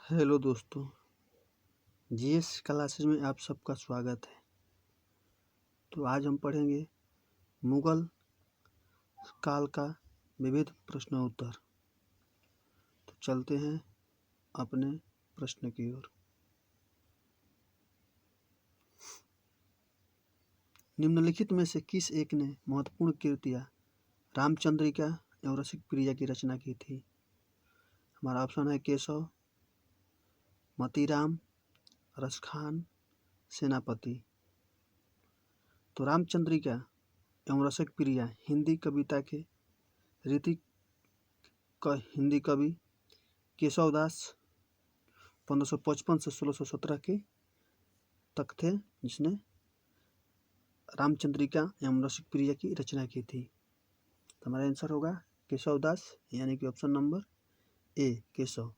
Hello दोस्तों, GS classes में आप सबका स्वागत है। तो आज हम पढ़ेंगे मुगल काल का विविध प्रश्न उत्तर। तो चलते हैं अपने प्रश्न की ओर। निम्नलिखित में से किस एक ने महत्वपूर्ण कृतियाँ रामचंद्रिका एवं रसिक प्रिया की रचना की थी? हमारा ऑप्शन है केशव, मतीराम, रसखान, सेनापति। तो रामचंद्रिका एवं रसिक प्रिया हिंदी कविता के ऋतिक हिंदी कवि केशवदास 1555 से 1617 के तक थे, जिसने रामचंद्रिका एवं रसिक प्रिया की रचना की थी। तो हमारा आंसर होगा केशवदास, यानी कि ऑप्शन नंबर ए केशव।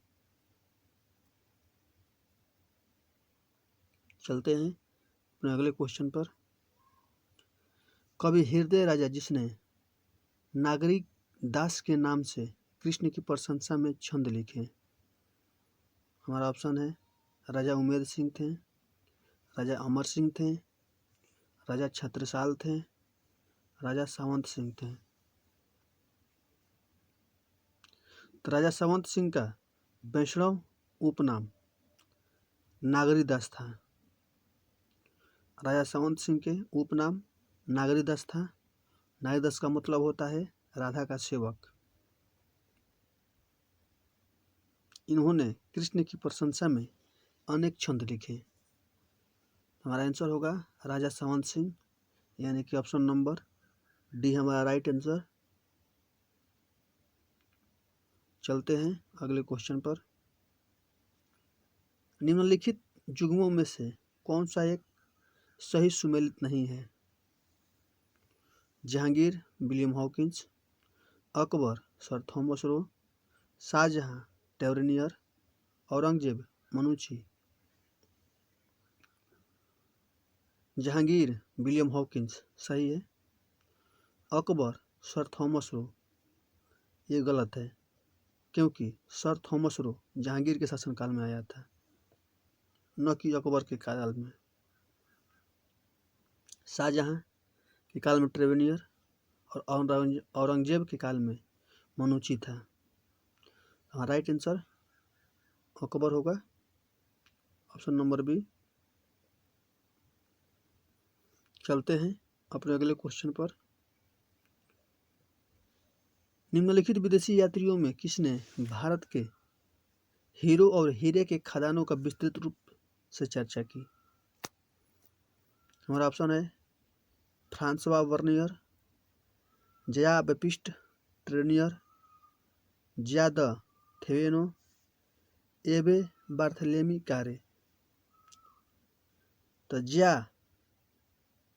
चलते हैं अपने अगले क्वेश्चन पर। कवि हृदय राजा जिसने नागरिक दास के नाम से कृष्ण की प्रशंसा में छंद लिखे? हमारा ऑप्शन है राजा उमेद सिंह थे, राजा अमर सिंह थे, राजा छत्रसाल थे, राजा सावंत सिंह थे। तो राजा सावंत सिंह का वैष्णव उपनाम नागरीदास था। राजा सावंत सिंह के उपनाम नागरीदास था। नागरीदास का मतलब होता है राधा का सेवक। इन्होंने कृष्ण की प्रशंसा में अनेक छंद लिखे। हमारा आंसर होगा राजा सावंत सिंह, यानी कि ऑप्शन नंबर डी हमारा राइट आंसर। चलते हैं अगले क्वेश्चन पर। निम्नलिखित युग्मों में से कौन सा एक सही सुमेलित नहीं है? Jahangir William Hawkins, Akbar sir Thomas Roe, Shahjahan Tavernier, Aurangzeb Manucci. Jahangir William Hawkins सही है। अकबर सर थॉमस रो ये गलत है, क्योंकि सर थॉमस रो जहांगीर के शासनकाल में आया था, न कि अकबर के काल में। शाहजहां के काल में ट्रेवेनियर और औरंगजेब के काल में मनुची था। हमारा राइट आंसर अकबर होगा, ऑप्शन नंबर बी। चलते हैं अपने अगले क्वेश्चन पर। निम्नलिखित विदेशी यात्रियों में किसने भारत के हीरो और हीरे के खदानों का विस्तृत रूप से चर्चा की? हमारा ऑप्शन है Francois Bernier, Jean Baptiste Tavernier, Jean de Thevenot, Abbe Barthelemy कारे। तो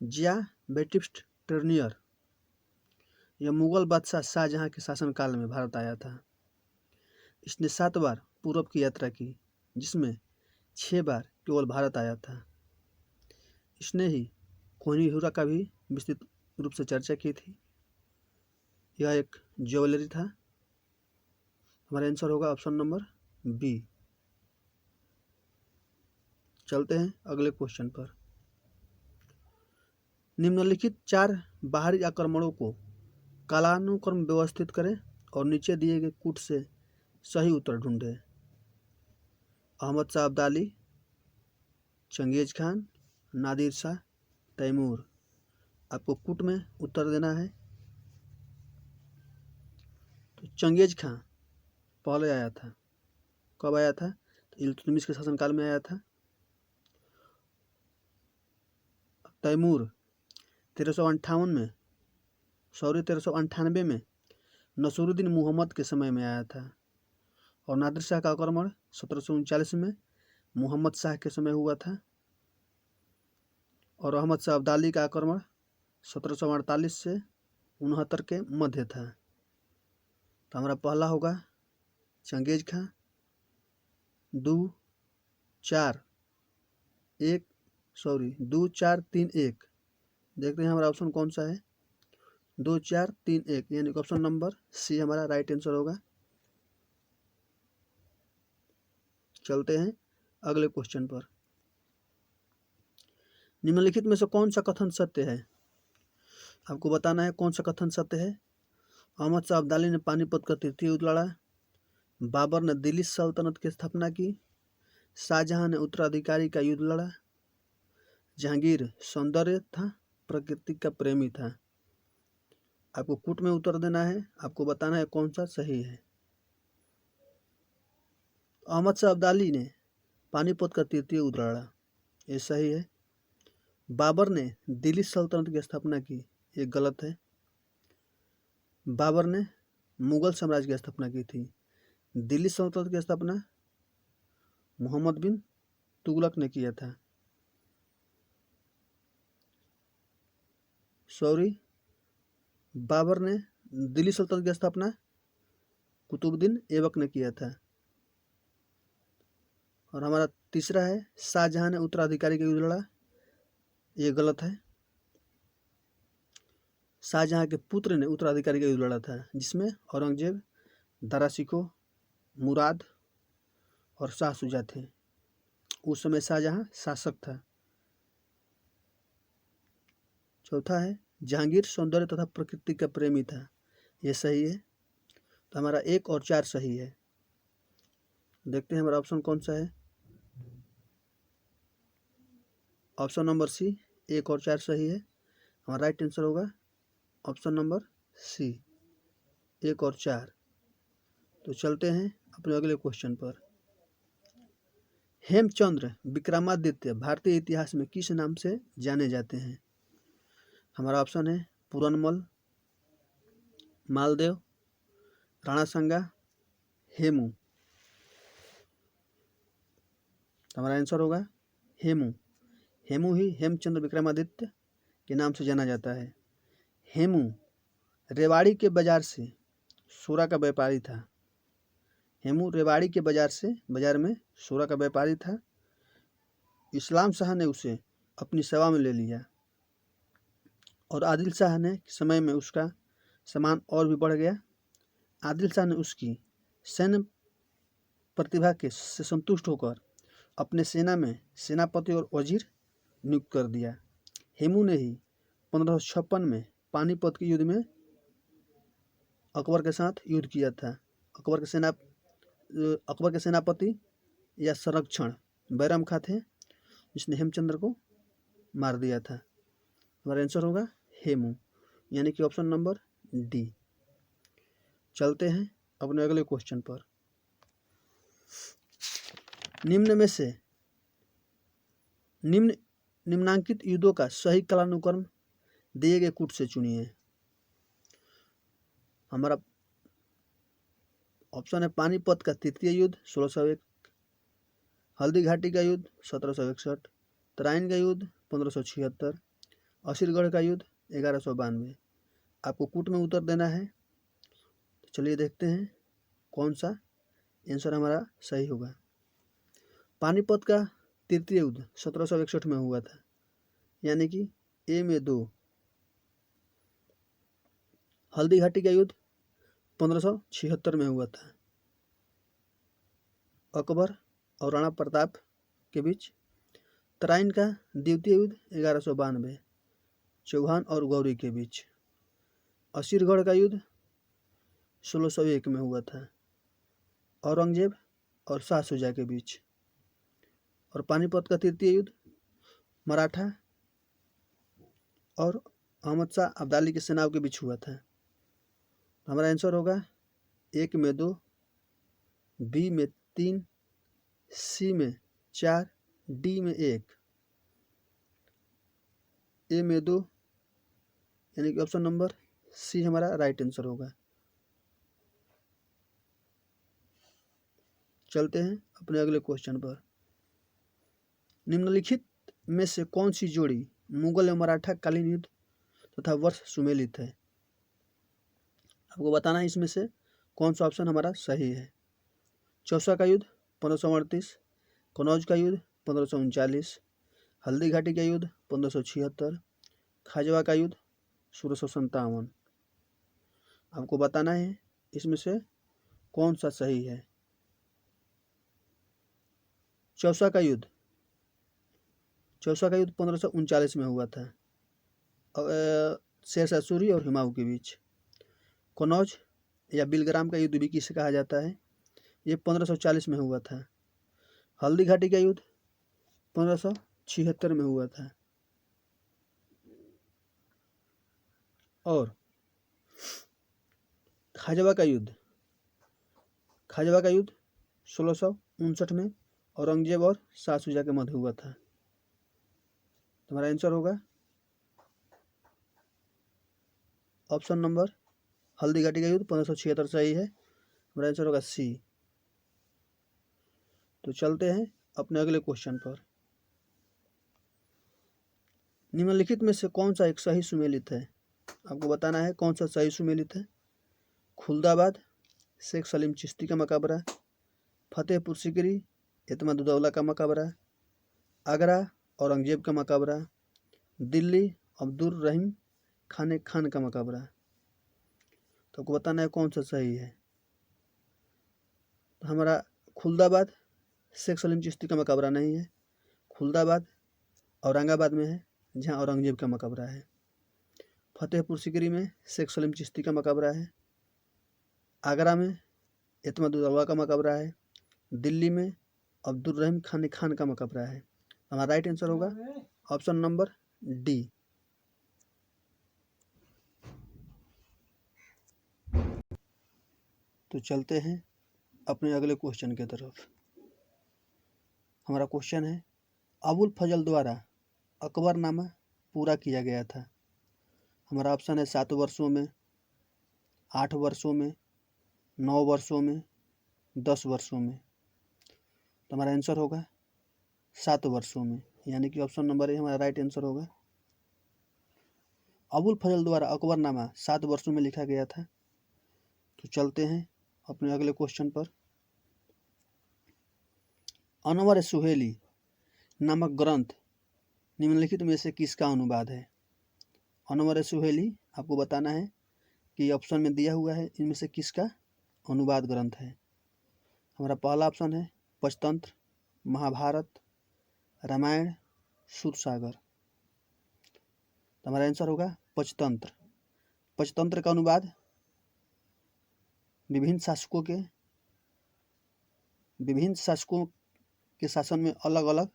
जिया बेटिस्ट ट्रेनियर यह मुगल बादशाह शाहजहां के शासनकाल में भारत आया था। इसने 7 बार पूर्व की यात्रा की, जिसमें 6 बार केवल भारत आया था। इसने ही कोहिनूर का भी विस्तृत रूप से चर्चा की थी। यह एक ज्वेलरी था। हमारा आंसर होगा ऑप्शन नंबर बी। चलते हैं अगले क्वेश्चन पर। निम्नलिखित 4 बाहरी आक्रमणों को कालानुक्रम व्यवस्थित करें और नीचे दिए गए कूट से सही उत्तर ढूंढें। Ahmad Shah Abdali, Genghis Khan, Nadir Shah, Taimur. आपको कूट में उत्तर देना है। तो चंगेज खान पहले आया था। कब आया था? तो इल्तुतमिश के शासनकाल में आया था। तैमूर 1358 में 1398 में नसरुद्दीन मुहम्मद के समय में आया था। और नादिर शाह का आक्रमण 1739 में मुहम्मद शाह के समय हुआ था। और अहमद शाह अब्दाली का आक्रमण 1748 से 69 के मध्य था। तो हमारा पहला होगा चंगेज खां। 2 4 3 1। देखते हैं हमारा ऑप्शन कौन सा है। 2 4 3 1, यानी ऑप्शन नंबर सी हमारा राइट आंसर होगा। चलते हैं अगले क्वेश्चन पर। निम्नलिखित में से कौन सा कथन सत्य है? आपको बताना है कौन सा कथन सत्य है। अहमद शाह अब्दाली ने पानीपत का तृतीय युद्ध लड़ा, बाबर ने दिल्ली सल्तनत की स्थापना की, शाहजहां ने उत्तराधिकारी का युद्ध लड़ा, जहांगीर सौंदर्य था, प्रकृति का प्रेमी था। आपको कूट में उत्तर देना है, आपको बताना है कौन सा सही है। अहमद शाह अब्दाली ने पानीपत का तृतीय युद्ध लड़ा, ये सही है। बाबर ने दिल्ली सल्तनत की स्थापना की, ये गलत है। बाबर ने मुगल साम्राज्य की स्थापना की थी। दिल्ली सल्तनत की स्थापना मोहम्मद बिन तुगलक ने किया था। बाबर ने दिल्ली सल्तनत की स्थापना कुतुबुद्दीन ऐबक ने किया था। और हमारा तीसरा है शाहजहां ने उत्तराधिकारी का युद्ध लड़ा, ये गलत है। शाहजहां के पुत्र ने उत्तराधिकारी का युद्ध लड़ा था, जिसमें औरंगजेब, दारा शिकोह, मुराद और शाह शुजा थे। उस समय शाहजहां शासक था। चौथा है जहांगीर सौंदर्य तथा प्रकृति का प्रेमी था, ये सही है। तो हमारा 1 और 4 सही है। देखते हैं हमारा ऑप्शन कौन सा है। ऑप्शन नंबर सी, 1 और 4 सही है। हमारा राइट आंसर होगा ऑप्शन नंबर सी, 1 और 4। तो चलते हैं अपने अगले क्वेश्चन पर। हेमचंद्र विक्रमादित्य भारतीय इतिहास में किस नाम से जाने जाते हैं? हमारा ऑप्शन है पूरनमल, मालदेव, राणा संगा, हेमू। हमारा आंसर होगा हेमू। हेमू ही हेमचंद्र विक्रमादित्य के नाम से जाना जाता है। हेमू रेवाड़ी के बाजार से सोरा का व्यापारी था। हेमू रेवाड़ी के बाजार में सोरा का व्यापारी था। इस्लाम शाह ने उसे अपनी सेवा में ले लिया और आदिल शाह ने समय में उसका सम्मान और भी बढ़ गया। आदिल शाह ने उसकी सैन्य प्रतिभा से संतुष्ट होकर अपने सेना में सेनापति और वजीर नियुक्त कर दिया। हेमू ने ही 1556 में पानीपत के युद्ध में अकबर के साथ युद्ध किया था। अकबर के सेनापति या संरक्षण बैरम खां थे, जिसने हेमचंद्र को मार दिया था। हमारा आंसर होगा हेमू, यानी कि ऑप्शन नंबर डी। चलते हैं अपने अगले क्वेश्चन पर। निम्नांकित युद्धों का सही कालानुक्रम दिए गए कूट से चुनिए। हमारा ऑप्शन है पानीपत का तृतीय युद्ध 1601, हल्दी घाटी का युद्ध 1761, तराइन का युद्ध 1576, असीरगढ़ का युद्ध 1192। आपको कूट में उत्तर देना है। तो चलिए देखते हैं कौन सा आंसर हमारा सही होगा। पानीपत का तृतीय युद्ध 1761 में हुआ था, यानी कि ए में 2। हल्दी घाटी का युद्ध 1576 में हुआ था, अकबर और राणा प्रताप के बीच। तराइन का द्वितीय युद्ध 1192, चौहान और गौरी के बीच। असीरगढ़ का युद्ध 1601 में हुआ था, औरंगजेब और शाह शुजा के बीच। और पानीपत का तृतीय युद्ध मराठा और अहमद शाह अब्दाली की सेनाओं के बीच हुआ था। हमारा आंसर होगा 1 में 2, बी में 3, सी में 4, डी में 1। ए में 2, यानी कि ऑप्शन नंबर सी हमारा राइट आंसर होगा। चलते हैं अपने अगले क्वेश्चन पर। निम्नलिखित में से कौन सी जोड़ी मुगल और मराठा कालीन युद्ध तथा वर्ष सुमेलित है? आपको बताना है इसमें से कौन सा ऑप्शन हमारा सही है। चौसा का युद्ध 1538, कनौज का युद्ध 1539, हल्दी घाटी का युद्ध 1576, खाजवा का युद्ध 1657। आपको बताना है इसमें से कौन सा सही है। चौसा का युद्ध 1539 में हुआ था शेरशाह सूरी और हुमायूं के बीच। कनौज या बिलग्राम का युद्ध भी किसे कहा जाता है, ये 1540 में हुआ था। हल्दी घाटी का युद्ध 1576 में हुआ था। और खाजवा का युद्ध 1659 में औरंगजेब और शाह शुजा के मध्य हुआ था। तुम्हारा आंसर होगा ऑप्शन नंबर हल्दी घाटी का युद्ध 1576 सही है। हमारा आंसर होगा सी। तो चलते हैं अपने अगले क्वेश्चन पर। निम्नलिखित में से कौन सा एक सही सुमेलित है, आपको बताना है कौन सा सही सुमेलित है। खुलदाबाद शेख सलीम चिश्ती का मकबरा, फतेहपुर सीकरी एतमादुद्दौला का मकबरा, आगरा औरंगजेब का मकबरा, दिल्ली अब्दुल रहीम खान का मकबरा। तो आपको बताना है कौन सा सही है। तो हमारा खुलदाबाद शेख सलीम चिश्ती का मकबरा नहीं है। खुलदाबाद औरंगाबाद में है जहाँ औरंगजेब का मकबरा है। फतेहपुर सीकरी में शेख सलीम चिश्ती का मकबरा है। आगरा में एतमादुद्दौला का मकबरा है। दिल्ली में अब्दुल रहीम खान का मकबरा है। हमारा राइट आंसर होगा ऑप्शन नंबर डी। तो चलते हैं अपने अगले क्वेश्चन की तरफ। हमारा क्वेश्चन है अबुल फजल द्वारा अकबरनामा पूरा किया गया था। हमारा ऑप्शन है 7 वर्षों में, 8 वर्षों में, 9 वर्षों में, 10 वर्षों में। तो हमारा आंसर होगा 7 वर्षों में, यानी कि ऑप्शन नंबर ए हमारा राइट आंसर होगा। अबुल फजल द्वारा अकबरनामा 7 वर्षों में लिखा गया था। तो चलते हैं अपने अगले क्वेश्चन पर। अनवर सुहेली नामक ग्रंथ निम्नलिखित में से किसका अनुवाद है। अनवर सुहेली आपको बताना है कि ऑप्शन में दिया हुआ है इनमें से किसका अनुवाद ग्रंथ है। हमारा पहला ऑप्शन है पंचतंत्र, महाभारत, रामायण, सूरसागर। तो हमारा आंसर होगा पंचतंत्र। पंचतंत्र का अनुवाद विभिन्न शासकों के शासन में अलग अलग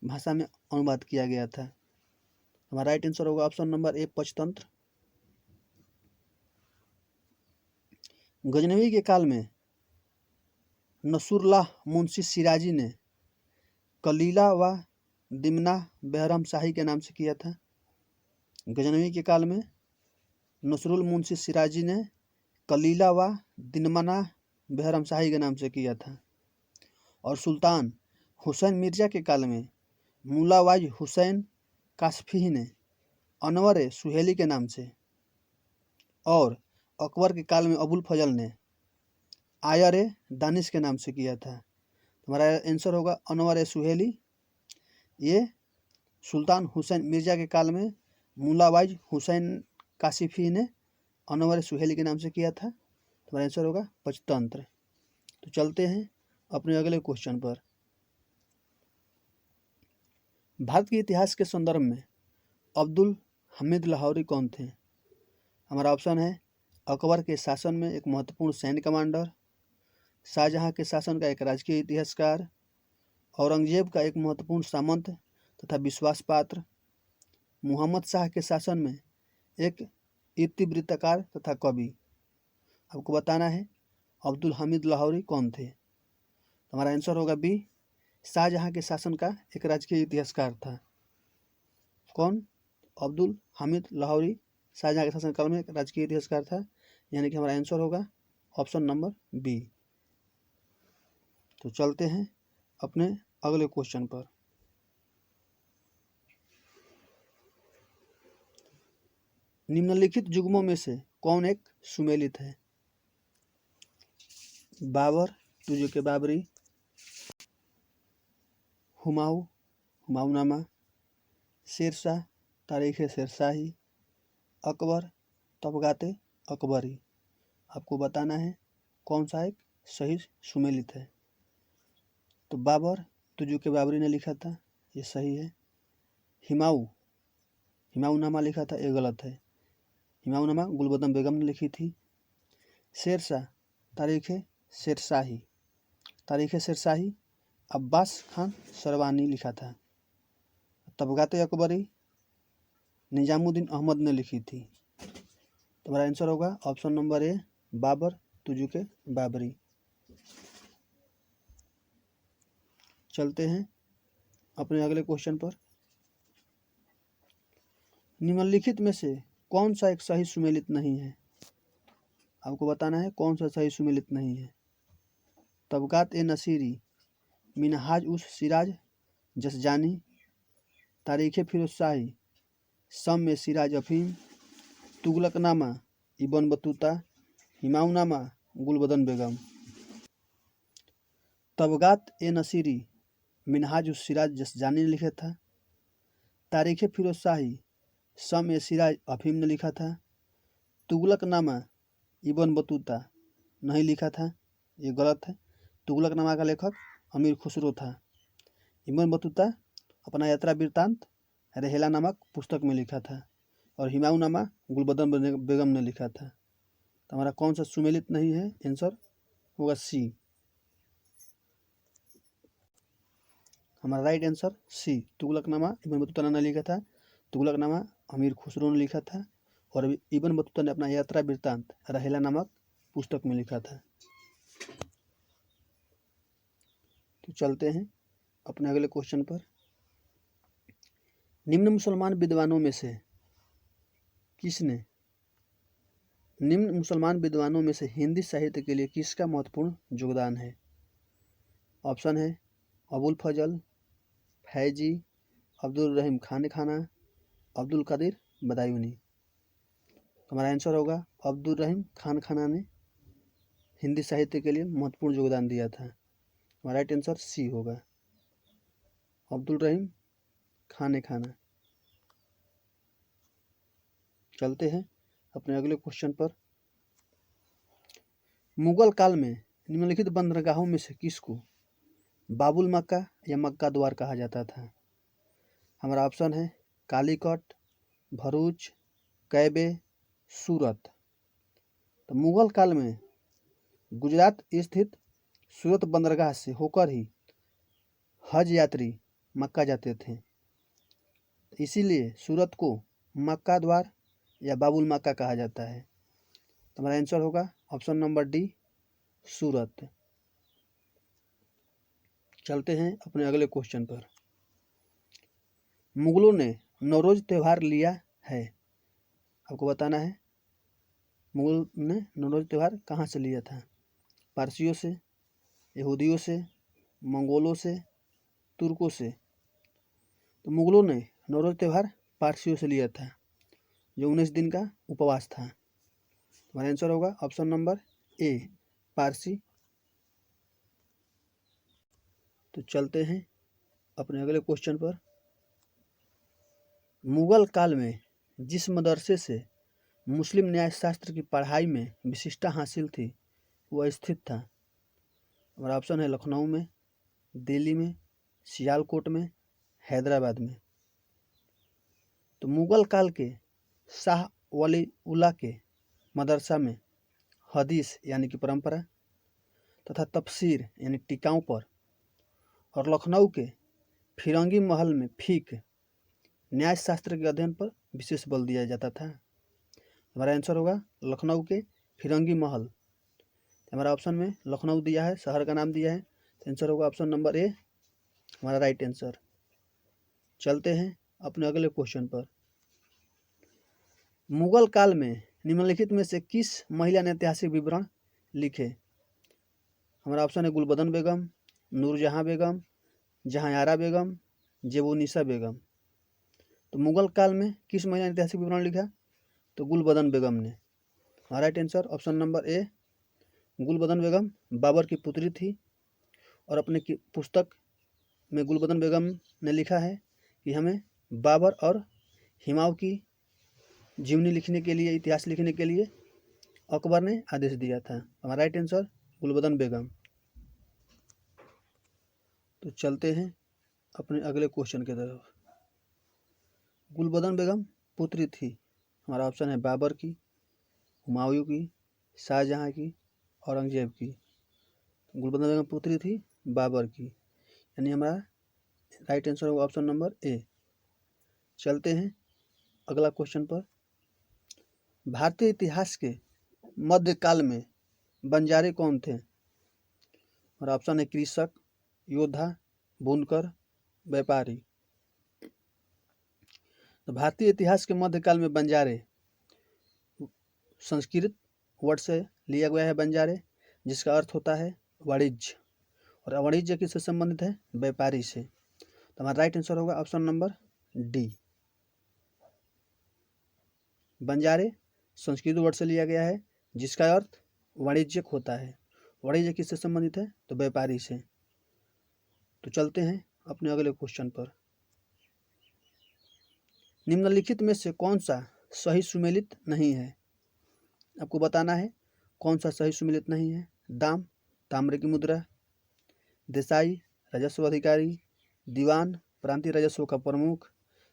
भाषा में अनुवाद किया गया था। हमारा राइट आंसर होगा ऑप्शन नंबर ए पंचतंत्र। गजनवी के काल में नसरुल्लाह मुंशी सिराजी ने कलीला व दिमना बेहरम शाही के नाम से किया था। गजनवी के काल में नसरुल मुंशी सिराजी ने कलीला व दिनमना बेहरम शाही के नाम से किया था। और सुल्तान हुसैन मिर्जा के काल में मुलावाज हुसैन काशफी ने अनवर सुहेली के नाम से, और अकबर के काल में अबुल फजल ने आयर दानिश के नाम से किया था। हमारा आंसर होगा अनवर सुहेली। ये सुल्तान हुसैन मिर्जा के काल में मुलावाज हुसैन काशिफी ने अनवर सुहेली के नाम से किया था। हमारा आंसर होगा पंचतंत्र। तो चलते हैं अपने अगले क्वेश्चन पर। भारत के इतिहास के संदर्भ में अब्दुल हमीद लाहौरी कौन थे। हमारा ऑप्शन है अकबर के शासन में एक महत्वपूर्ण सैन्य कमांडर, शाहजहां के शासन का एक राजकीय इतिहासकार, औरंगजेब का एक महत्वपूर्ण सामंत तथा विश्वास पात्र, मुहम्मद शाह के शासन में एक इतिवृत्तकार तथा कवि। आपको बताना है अब्दुल हमीद लाहौरी कौन थे। हमारा आंसर होगा बी, शाहजहां के शासन का एक राजकीय इतिहासकार था। कौन? अब्दुल हमीद लाहौरी शाहजहां के शासन काल में एक राजकीय इतिहासकार था, यानी कि हमारा आंसर होगा ऑप्शन नंबर बी। तो चलते हैं अपने अगले क्वेश्चन पर। निम्नलिखित युग्मों में से कौन एक सुमेलित है। बाबर तुझे के बाबरी, हुमायूनामा, शेरशाह तारीख शेरशाही, अकबर तबगाते अकबरी। आपको बताना है कौन सा एक सही सुमेलित है। तो बाबर तुजुक बाबरी ने लिखा था, ये सही है। हिमायूनामा लिखा था, ये गलत है। हिमायूनामा गुलबदन बेगम ने लिखी थी। शेरशाह तारीख शेरशाही अब्बास खान सरवानी लिखा था। तबगात अकबरी निजामुद्दीन अहमद ने लिखी थी। तो हमारा आंसर होगा option number A, Babur Tuzuk Baburi. चलते हैं अपने अगले क्वेश्चन पर। निम्नलिखित में से कौन सा एक सही सुमेलित नहीं है? आपको बताना है कौन सा सही सुमेलित नहीं है। तबकात ए नसीरी, मिनहाज उस सिराज जसजानी, तारीख फिरोजशाही, सम में सिराज अफीम, तुगलकनामा इब्न बतूता, हिमायूनामा गुलबदन बेगम। तबगात ए नसीरी मिनहाज उस सिराज जसजानी ने लिखा था। तारीख फिरोजशाही सम ए सिराज अफीम ने लिखा था। तुगलकनामा इब्न बतूता नहीं लिखा था, ये गलत है। तुगलकनामा का लेखक अमीर खुसरो था। इब्न बतूता अपना यात्रा वृत्तांत रेहला नामक पुस्तक में लिखा था और हिमायूनामा गुलबदन बेगम ने लिखा था। तो हमारा कौन सा सुमेलित नहीं है? आंसर होगा सी। हमारा right answer C, Tughlaqnama Ibn Battuta ने लिखा था। तुगलकनामा अमीर खुसरो ने लिखा था और इब्न बतूता ने अपना यात्रा वृत्तांत रहेला नामक पुस्तक में लिखा था। तो चलते हैं अपने अगले क्वेश्चन पर। निम्न मुसलमान विद्वानों में से हिंदी साहित्य के लिए किसका महत्वपूर्ण योगदान है? ऑप्शन है अबुल फजल, फैजी, अब्दुल रहीम खान खाना, अब्दुल कादिर बदायूनी। हमारा आंसर होगा अब्दुल रहीम खान खाना ने हिंदी साहित्य के लिए महत्वपूर्ण योगदान दिया था। हमारा राइट आंसर सी होगा, अब्दुल रहीम खान खाना। चलते हैं अपने अगले क्वेश्चन पर। मुगल काल में निम्नलिखित बंदरगाहों में से किसको बाबुल मक्का या मक्का द्वार कहा जाता था? हमारा ऑप्शन है कालीकट, भरूच, कैबे, सूरत। तो मुगल काल में गुजरात स्थित सूरत बंदरगाह से होकर ही हज यात्री मक्का जाते थे, इसीलिए सूरत को मक्का द्वार या बाबुल मक्का कहा जाता है। तो हमारा आंसर होगा ऑप्शन नंबर डी, सूरत। चलते हैं अपने अगले क्वेश्चन पर। मुगलों ने नौरोज त्यौहार लिया है, आपको बताना है मुगलों ने नौरोज त्यौहार कहाँ से लिया था? पारसियों से, यहूदियों से, मंगोलों से, तुर्कों से। तो मुगलों ने नौरोज त्यौहार पारसियों से लिया था, जो 19 दिन का उपवास था। हमारा आंसर होगा ऑप्शन नंबर ए, पारसी। तो चलते हैं अपने अगले क्वेश्चन पर। मुगल काल में जिस मदरसे से मुस्लिम न्यायशास्त्र की पढ़ाई में विशिष्टता हासिल थी वह स्थित था? हमारा ऑप्शन है लखनऊ में, दिल्ली में, सियालकोट में, हैदराबाद में। तो मुगल काल के शाह वली उल्लाह के मदरसा में हदीस यानी कि परंपरा तथा तफसीर यानी टीकाओं पर और लखनऊ के फिरंगी महल में फिक न्यायशास्त्र के अध्ययन पर विशेष बल दिया जाता था। हमारा आंसर होगा लखनऊ के फिरंगी महल। हमारा ऑप्शन में लखनऊ दिया है, शहर का नाम दिया है, तो आंसर होगा ऑप्शन नंबर ए, हमारा राइट आंसर। चलते हैं अपने अगले क्वेश्चन पर। मुगल काल में निम्नलिखित में से किस महिला ने ऐतिहासिक विवरण लिखे? हमारा ऑप्शन है गुलबदन बेगम, नूरजहां बेगम, जहांयारा बेगम, जेबुनिसा बेगम। तो मुगल काल में किस महिला ने ऐतिहासिक विवरण लिखा? तो गुलबदन बेगम ने। हमारा right answer option number A, Gulbadan Begum Babur की पुत्री थी और अपने पुस्तक में गुलबदन बेगम ने लिखा है कि हमें बाबर और हिमायू की जीवनी लिखने के लिए, इतिहास लिखने के लिए अकबर ने आदेश दिया था। हमारा राइट आंसर गुलबदन बेगम। तो चलते हैं अपने अगले क्वेश्चन की तरफ। गुलबदन बेगम पुत्री थी, हमारा ऑप्शन है बाबर की, हुमायूं की, शाहजहां की, औरंगजेब की। गुलबदन बेगम पुत्री थी बाबर की, यानी हमारा राइट आंसर होगा ऑप्शन नंबर ए। चलते हैं अगला क्वेश्चन पर। भारतीय इतिहास के मध्यकाल में बंजारे कौन थे? और ऑप्शन है कृषक, योद्धा, बुनकर, व्यापारी। तो भारतीय इतिहास के मध्यकाल में बंजारे संस्कृत वर्ड से लिया गया है बंजारे, जिसका अर्थ होता है वाणिज्य, और वाणिज्य किससे संबंधित है? व्यापारी से। तो हमारा राइट आंसर होगा ऑप्शन नंबर डी। बंजारे संस्कृत वर्ड से लिया गया है, जिसका अर्थ वाणिज्यिक होता है। वाणिज्य किससे संबंधित है? तो व्यापारी से। तो चलते हैं अपने अगले क्वेश्चन पर। निम्नलिखित में से कौन सा सही सुमेलित नहीं है? आपको बताना है कौन सा सही सुमेलित नहीं है। दाम ताम्र की मुद्रा, देसाई राजस्व अधिकारी, दीवान प्रांतीय राजस्व का प्रमुख,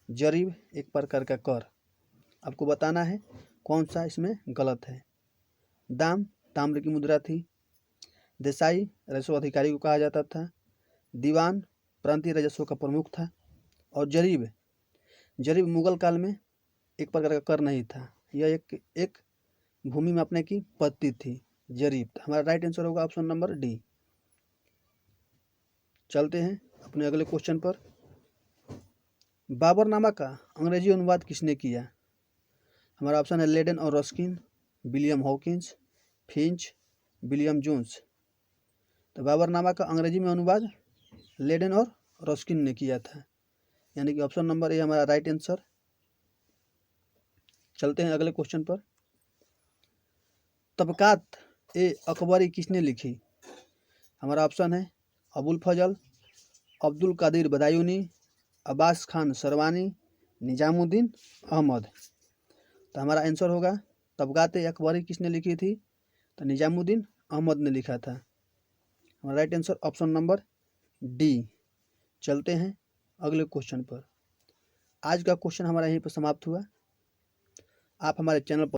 जरीब एक प्रकार का कर। आपको बताना है कौन सा इसमें गलत है। दाम ताम्र की मुद्रा थी, देसाई राजस्व अधिकारी को कहा जाता था, दीवान प्रांतीय राजस्व का प्रमुख था, और जरीब मुगल काल में एक प्रकार का कर नहीं था, यह एक भूमि में अपने की पत्ती थी जरीब। हमारा राइट आंसर होगा ऑप्शन नंबर डी। चलते हैं अपने अगले क्वेश्चन पर। बाबरनामा का अंग्रेजी अनुवाद किसने किया? हमारा ऑप्शन है लेडेन और Ruskin, William Hawkins, Finch, William Jones. तो बाबरनामा का अंग्रेजी में अनुवाद लेडेन और रस्किन ने किया था, यानी कि ऑप्शन नंबर ए हमारा राइट आंसर। चलते हैं अगले क्वेश्चन पर। तबकात ए अकबरी किसने लिखी? हमारा ऑप्शन है अबुल फजल, अब्दुल कादिर बदायूनी, अब्बास खान सरवानी, निजामुद्दीन अहमद। तो हमारा आंसर होगा तबकात ए अकबरी किसने लिखी थी? तो निजामुद्दीन अहमद ने लिखा था। हमारा right answer option number D. चलते हैं अगले क्वेश्चन पर। आज का क्वेश्चन हमारा यहीं पर समाप्त हुआ। आप हमारे चैनल पर